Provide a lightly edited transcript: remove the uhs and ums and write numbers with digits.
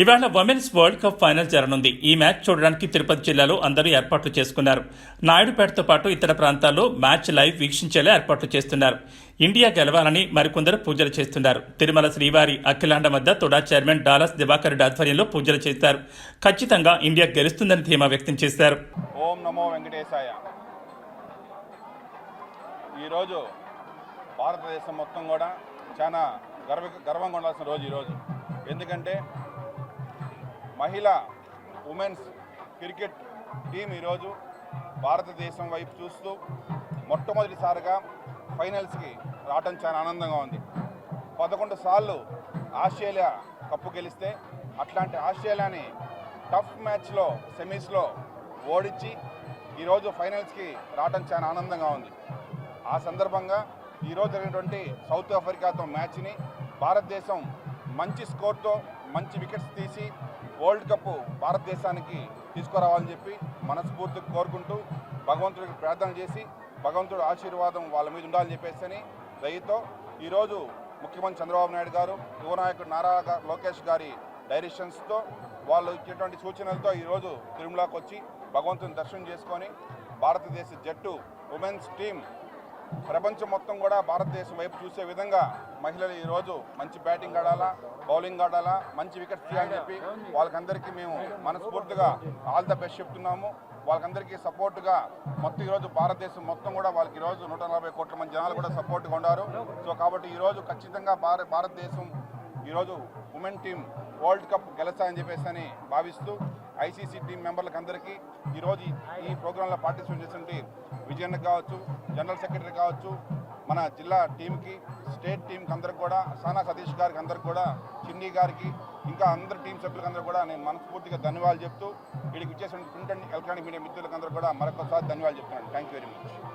ఇవాళ women's world cup final జరగనుంది. ఈ మ్యాచ్ చూడడానికి తిరుపతి జిల్లాలో అందరూ ఏర్పాట్లు చేసుకున్నారు. నాయుడుపేటతో పాటు ఇతర ప్రాంతాల్లో మ్యాచ్ లైవ్ వీక్షించేలా ఏర్పాట్లు చేస్తున్నారు. ఇండియా గెలవాలని మరికొందరు పూజలు చేస్తున్నారు. తిరుమల శ్రీవారి అఖిలాండ మధ్య తుడా చైర్మన్ డాలస్ దివాకర్ రెడ్డి ఆధ్వర్యంలో పూజలు చేశారు. ఖచ్చితంగా ఇండియా గెలుస్తుందని ధీమా వ్యక్తం చేశారు. ఓం నమో వెంకటేశాయ. ఈరోజు భారతదేశం మొత్తం కూడా చాలా గర్వంగా ఉండాల్సిన రోజు ఈరోజు. ఎందుకంటే మహిళా ఉమెన్స్ క్రికెట్ టీం ఈరోజు భారతదేశం వైపు చూస్తూ మొట్టమొదటిసారిగా ఫైనల్స్కి రావటం చాలా ఆనందంగా ఉంది. 11 సార్లు ఆస్ట్రేలియా కప్పు గెలిస్తే అట్లాంటి ఆస్ట్రేలియాని టఫ్ మ్యాచ్లో సెమీస్లో ఓడించి ఈరోజు ఫైనల్స్కి రావటం చాలా ఆనందంగా ఉంది. ఆ సందర్భంగా ఈరోజు జరిగినటువంటి సౌత్ ఆఫ్రికాతో మ్యాచ్ని భారతదేశం మంచి స్కోర్తో మంచి వికెట్స్ తీసి వరల్డ్ కప్ భారతదేశానికి తీసుకురావాలని చెప్పి మనస్ఫూర్తిగా కోరుకుంటూ భగవంతుడికి ప్రార్థన చేసి భగవంతుడి ఆశీర్వాదం వాళ్ళ మీద ఉండాలని చెప్పేసి దయతో ఈరోజు ముఖ్యమంత్రి చంద్రబాబు నాయుడు గారు, యువ నాయకుడు నారా లోకేష్ గారి డైరెక్షన్స్తో వాళ్ళు ఇచ్చేటువంటి సూచనలతో ఈరోజు తిరుమలకు వచ్చి భగవంతుని దర్శనం చేసుకొని భారతదేశ జట్టు ఉమెన్స్ టీం ప్రపంచం మొత్తం కూడా భారతదేశం వైపు చూసే విధంగా మహిళలు ఈరోజు మంచి బ్యాటింగ్ ఆడాలా, బౌలింగ్ ఆడాలా, మంచి వికెట్స్ తీయాలని చెప్పి వాళ్ళకందరికీ మేము మనస్ఫూర్తిగా ఆల్ ద బెస్ట్ చెప్తున్నాము. వాళ్ళకందరికీ సపోర్టుగా మొత్తం ఈరోజు భారతదేశం మొత్తం కూడా వాళ్ళకి ఈరోజు 140 కోట్ల మంది జనాలు కూడా సపోర్ట్గా ఉన్నారు. సో కాబట్టి ఈరోజు ఖచ్చితంగా భారతదేశం ఈరోజు ఉమెన్ టీం వరల్డ్ కప్ గెలుస్తాయని చెప్పేసి అని భావిస్తూ ఐసీసీ టీం మెంబర్లకు అందరికీ ఈరోజు ఈ ప్రోగ్రాంలో పార్టిసిపేట్ చేసినటువంటి విజయన్నకు కావచ్చు, జనరల్ సెక్రటరీ కావచ్చు, మన జిల్లా టీంకి, స్టేట్ టీంకి అందరికి కూడా, సానా సతీష్ గారికి అందరికి కూడా, చిన్ని గారికి, ఇంకా అందరు టీం సభ్యులకు అందరూ కూడా నేను మనస్ఫూర్తిగా ధన్యవాదాలు చెప్తూ వీడికి ఇచ్చేసిన ప్రింట్ అండ్ ఎలక్ట్రానిక్ మీడియా మిత్రులకు అందరూ కూడా మరొకసారి ధన్యవాదాలు చెప్తున్నాను. Thank you very much.